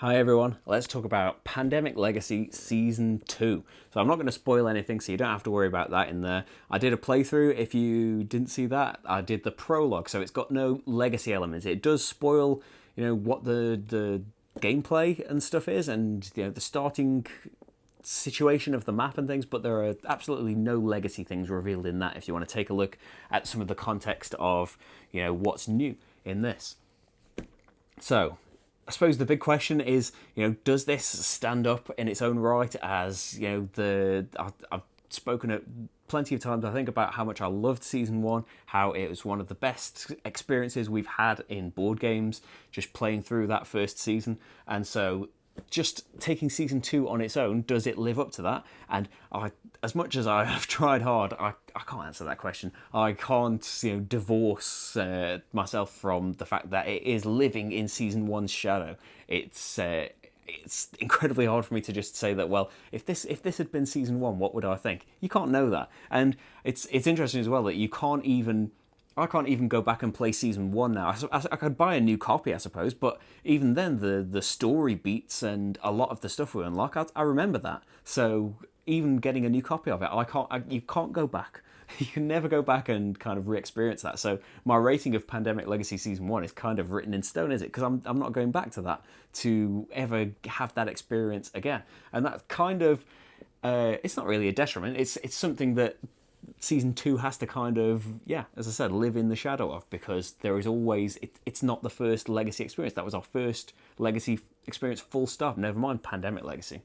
Hi everyone, let's talk about Pandemic Legacy Season 2. So I'm not going to spoil anything, so you don't have to worry about that in there. I did a playthrough, if you didn't see that. I did the prologue, so it's got no legacy elements. It does spoil, what the gameplay and stuff is, and the starting situation of the map and things, but there are absolutely no legacy things revealed in that if you want to take a look at some of the context of, what's new in this. So, I suppose the big question is, does this stand up in its own right as, I've spoken at plenty of times, I think, about how much I loved Season 1, how it was one of the best experiences we've had in board games, just playing through that first season. And so just taking Season 2 on its own, does it live up to that? And as much as I have tried hard, I can't answer that question. I can't divorce myself from the fact that it is living in Season 1's shadow. It's incredibly hard for me to just say that, well, if this had been Season 1, what would I think? You can't know that. And it's interesting as well that I can't even go back and play Season 1 now. I could buy a new copy, I suppose, but even then, the story beats and a lot of the stuff we unlock, I remember that. So even getting a new copy of it, you can't go back. You can never go back and kind of re-experience that. So my rating of Pandemic Legacy Season 1 is kind of written in stone, is it? Because I'm not going back to that to ever have that experience again. And that's kind of, it's not really a detriment. It's something that Season 2 has to kind of, as I said, live in the shadow of, because there is always, it's not the first Legacy experience. That was our first Legacy experience, full stop, never mind Pandemic Legacy.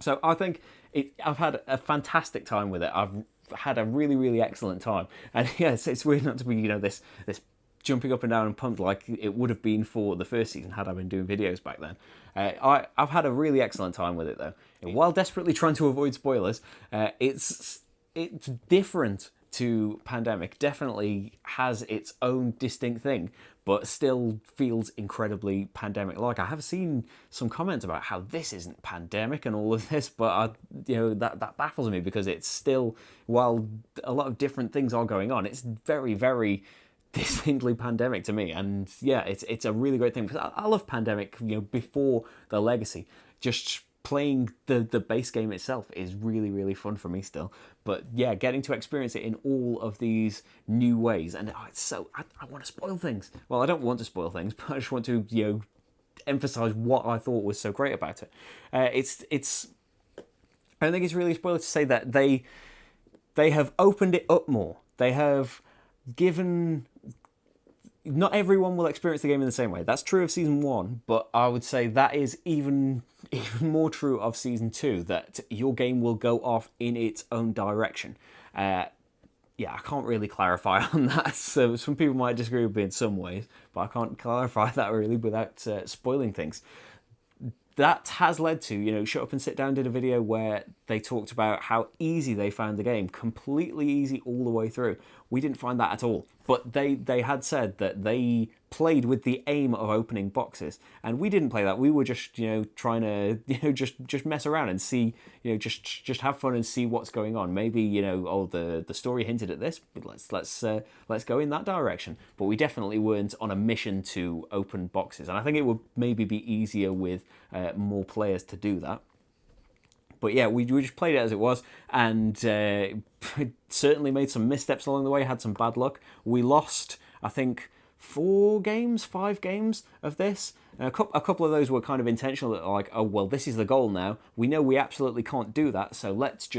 So I think I've had a fantastic time with it. I've had a really, really excellent time. And yes, it's weird not to be, this jumping up and down and pumped like it would have been for the first season had I been doing videos back then. I've had a really excellent time with it though. And while desperately trying to avoid spoilers, it's different to Pandemic, definitely has its own distinct thing, but still feels incredibly Pandemic-like. I have seen some comments about how this isn't Pandemic and all of this, but that baffles me, because it's still, while a lot of different things are going on, it's very, very distinctly Pandemic to me. And it's a really great thing, because I love Pandemic, before the Legacy. Just playing the base game itself is really, really fun for me still. But getting to experience it in all of these new ways. And it's so, I want to spoil things. Well, I don't want to spoil things, but I just want to, emphasize what I thought was so great about it. It's I don't think it's really a spoiler to say that they have opened it up more. They have given, not everyone will experience the game in the same way. That's true of Season 1, but I would say that is even more true of Season 2, that your game will go off in its own direction. I can't really clarify on that. So some people might disagree with me in some ways, but I can't clarify that really without spoiling things. That has led to, Shut Up and Sit Down did a video where they talked about how easy they found the game, completely easy all the way through. We didn't find that at all, but they had said that they played with the aim of opening boxes, and we didn't play that. We were just trying to just mess around and see, just have fun and see what's going on. Maybe the story hinted at this, but let's go in that direction. But we definitely weren't on a mission to open boxes, and I think it would maybe be easier with more players to do that. But we just played it as it was, and certainly made some missteps along the way, had some bad luck. We lost, I think, 5 games of this. A couple of those were kind of intentional, that like, oh, well, this is the goal now. We know we absolutely can't do that, so let's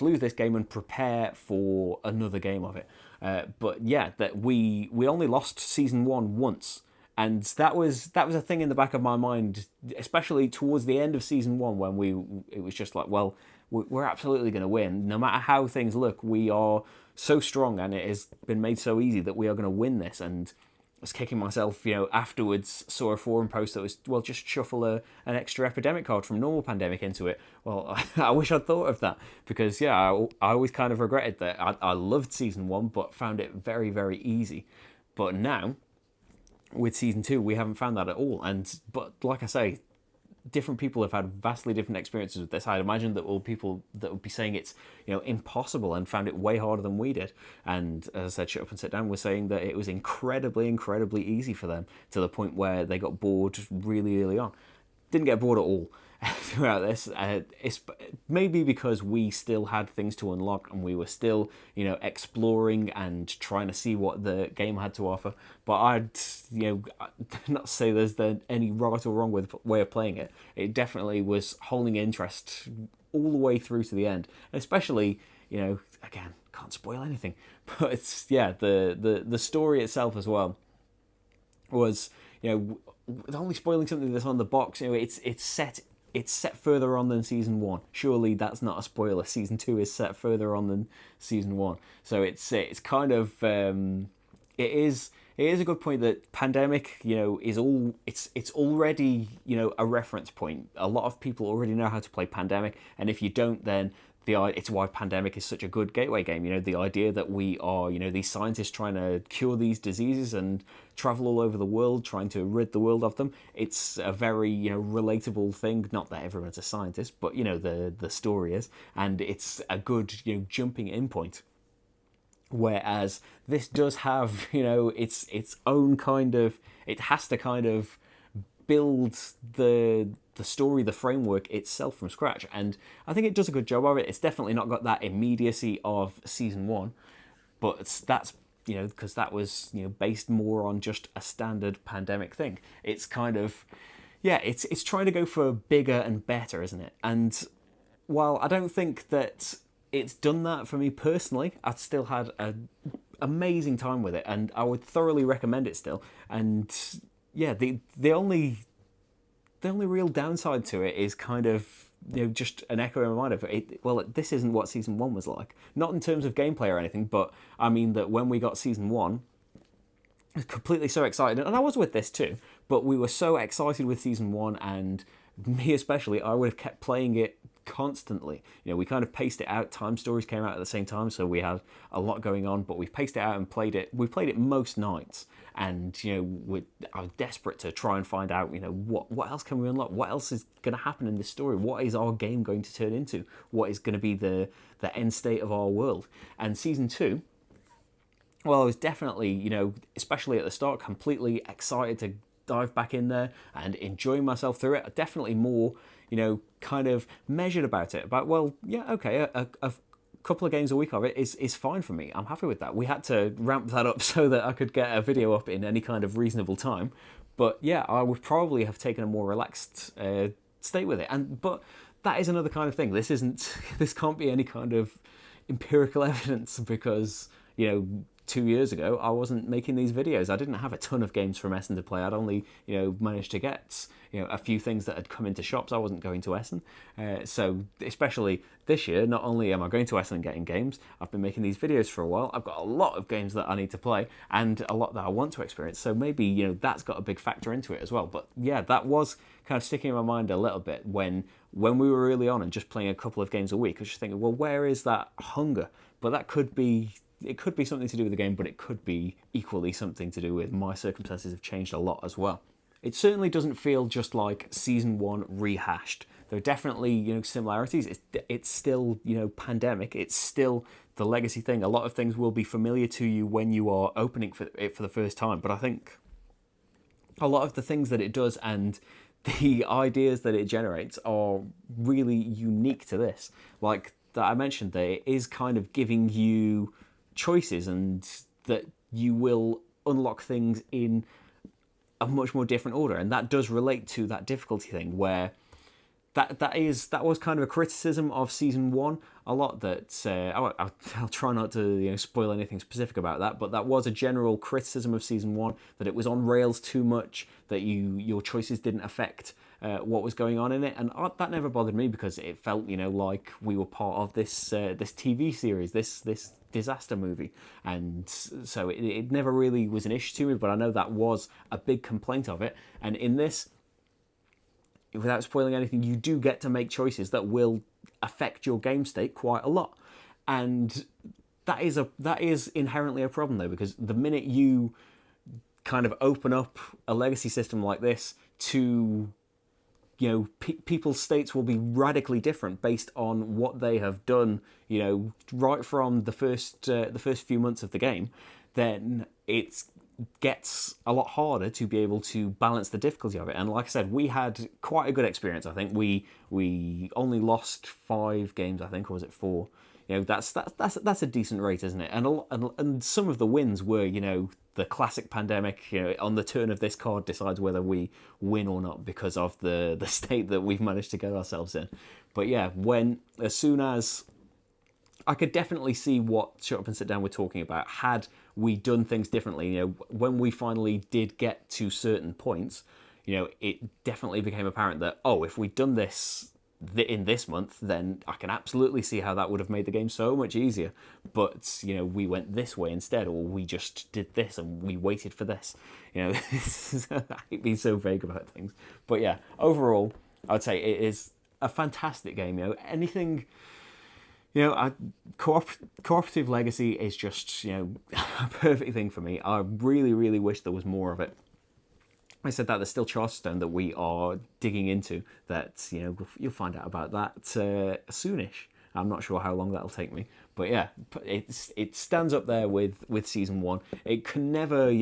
lose this game and prepare for another game of it. That we only lost Season 1 once. And that was a thing in the back of my mind, especially towards the end of Season 1, when it was just like, well, we're absolutely going to win. No matter how things look, we are so strong, and it has been made so easy that we are going to win this. And I was kicking myself, afterwards saw a forum post that was, well, just shuffle an extra Epidemic card from normal Pandemic into it. Well, I wish I'd thought of that, because, I always kind of regretted that. I loved Season 1, but found it very, very easy. But now, with Season 2, we haven't found that at all. But like I say, different people have had vastly different experiences with this. I'd imagine that all people that would be saying it's impossible and found it way harder than we did. And as I said, Shut Up and Sit Down was saying that it was incredibly, incredibly easy for them, to the point where they got bored really early on. didn't get bored at all throughout this. It's maybe because we still had things to unlock and we were still, exploring and trying to see what the game had to offer. But I'd, not say there's any right or wrong way of playing it. It definitely was holding interest all the way through to the end, especially, again, can't spoil anything, but it's the story itself as well was, with only spoiling something that's on the box, it's set further on than season 1. Surely that's not a spoiler. Season 2 is set further on than season 1, so it's kind of it is a good point that Pandemic, it's already, a reference point. A lot of people already know how to play Pandemic, and if you don't, then it's why Pandemic is such a good gateway game. The idea that we are, these scientists trying to cure these diseases and travel all over the world, trying to rid the world of them. It's a very, relatable thing. Not that everyone's a scientist, but, the story is. And it's a good, jumping in point. Whereas this does have, its own kind of, it has to kind of build the story, the framework itself from scratch, and I think it does a good job of it. It's definitely not got that immediacy of season 1, but that's because that was based more on just a standard Pandemic thing. It's kind of it's trying to go for bigger and better, isn't it? And while I don't think that it's done that for me personally, I've still had an amazing time with it, and I would thoroughly recommend it still. And the only real downside to it is kind of, just an echo in my mind of it. Well, this isn't what season 1 was like. Not in terms of gameplay or anything, but I mean that when we got season 1, I was completely so excited, and I was with this too, but we were so excited with season 1, and me especially, I would have kept playing it constantly. We kind of paced it out. Time Stories came out at the same time, so we had a lot going on, but we paced it out and played it. We played it most nights, and I was desperate to try and find out, what else can we unlock? What else is going to happen in this story? What is our game going to turn into? What is going to be the end state of our world? And season 2, well, I was definitely, especially at the start, completely excited to dive back in there and enjoying myself through it. Definitely more, kind of measured about it. About, well, yeah, okay, a couple of games a week of it is fine for me. I'm happy with that. We had to ramp that up so that I could get a video up in any kind of reasonable time. But yeah, I would probably have taken a more relaxed state with it. But that is another kind of thing. This can't be any kind of empirical evidence because, 2 years ago, I wasn't making these videos. I didn't have a ton of games from Essen to play. I'd only, managed to get, a few things that had come into shops. I wasn't going to Essen. So especially this year, not only am I going to Essen and getting games, I've been making these videos for a while. I've got a lot of games that I need to play and a lot that I want to experience. So maybe, that's got a big factor into it as well. But yeah, that was kind of sticking in my mind a little bit when we were early on and just playing a couple of games a week. I was just thinking, well, where is that hunger? But that could be... It could be something to do with the game, but it could be equally something to do with my circumstances have changed a lot as well. It certainly doesn't feel just like season 1 rehashed. There are definitely, similarities. It's still, Pandemic. It's still the legacy thing. A lot of things will be familiar to you when you are opening it for the first time. But I think a lot of the things that it does and the ideas that it generates are really unique to this. Like that I mentioned, that it is kind of giving you choices and that you will unlock things in a much more different order, and that does relate to that difficulty thing where that was kind of a criticism of season 1 a lot. That I'll try not to spoil anything specific about that, but that was a general criticism of season 1, that it was on rails too much, that your choices didn't affect what was going on in it, and that never bothered me because it felt like we were part of this TV series, this disaster movie, and so it never really was an issue to me. But I know that was a big complaint of it, and in this, without spoiling anything, you do get to make choices that will affect your game state quite a lot, and that is inherently a problem though, because the minute you kind of open up a legacy system like this to people's states will be radically different based on what they have done, right from the first few months of the game, then it's gets a lot harder to be able to balance the difficulty of it. And like I said, we had quite a good experience. I think we only lost 5 games, I think, or was it 4? That's a decent rate, isn't it? And some of the wins were, the classic pandemic. On the turn of this card decides whether we win or not because of the state that we've managed to get ourselves in. But yeah, as soon as I could definitely see what Shut Up and Sit Down we're talking about had we done things differently. When we finally did get to certain points, it definitely became apparent that, if we'd done this in this month, then I can absolutely see how that would have made the game so much easier. But, we went this way instead, or we just did this and we waited for this. I hate being so vague about things. But yeah, overall, I would say it is a fantastic game. Anything... cooperative legacy is just, a perfect thing for me. I really, really wish there was more of it. I said that there's still Charterstone that we are digging into. That you'll find out about that soonish. I'm not sure how long that'll take me, but yeah, it stands up there with season 1. It can never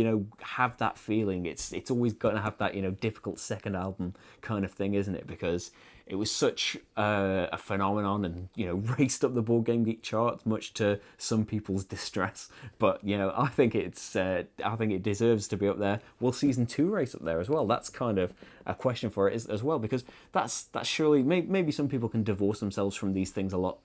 have that feeling. It's always going to have that difficult second album kind of thing, isn't it? Because it was such a phenomenon and raced up the board game geek charts, much to some people's distress. But I think it deserves to be up there. Will season 2 race up there as well? That's kind of a question for it as well, because that's surely maybe some people can divorce themselves from these things a lot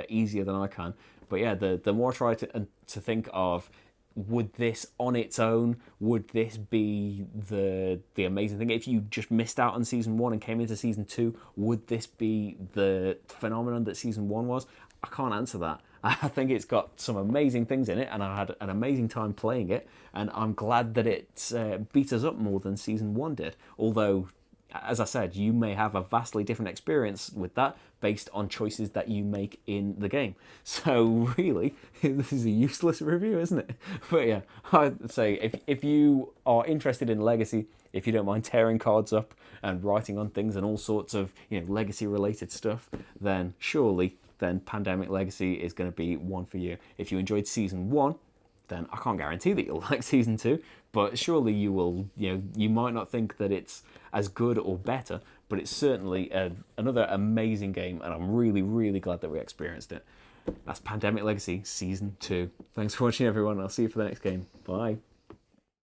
easier than I can. But yeah, the more I try to think of, would this on its own, would this be the amazing thing? If you just missed out on season 1 and came into season 2, would this be the phenomenon that season 1 was? I can't answer that. I think it's got some amazing things in it, and I had an amazing time playing it, and I'm glad that it beat us up more than season 1 did. Although, as I said, you may have a vastly different experience with that based on choices that you make in the game. So really, this is a useless review, isn't it? But yeah, I'd say if you are interested in Legacy, if you don't mind tearing cards up and writing on things and all sorts of Legacy related stuff, then surely Pandemic Legacy is going to be one for you. If you enjoyed season 1, then I can't guarantee that you'll like season 2, but surely you will. You might not think that it's as good or better, but it's certainly another amazing game, and I'm really, really glad that we experienced it. That's Pandemic Legacy Season 2. Thanks for watching, everyone. I'll see you for the next game. Bye.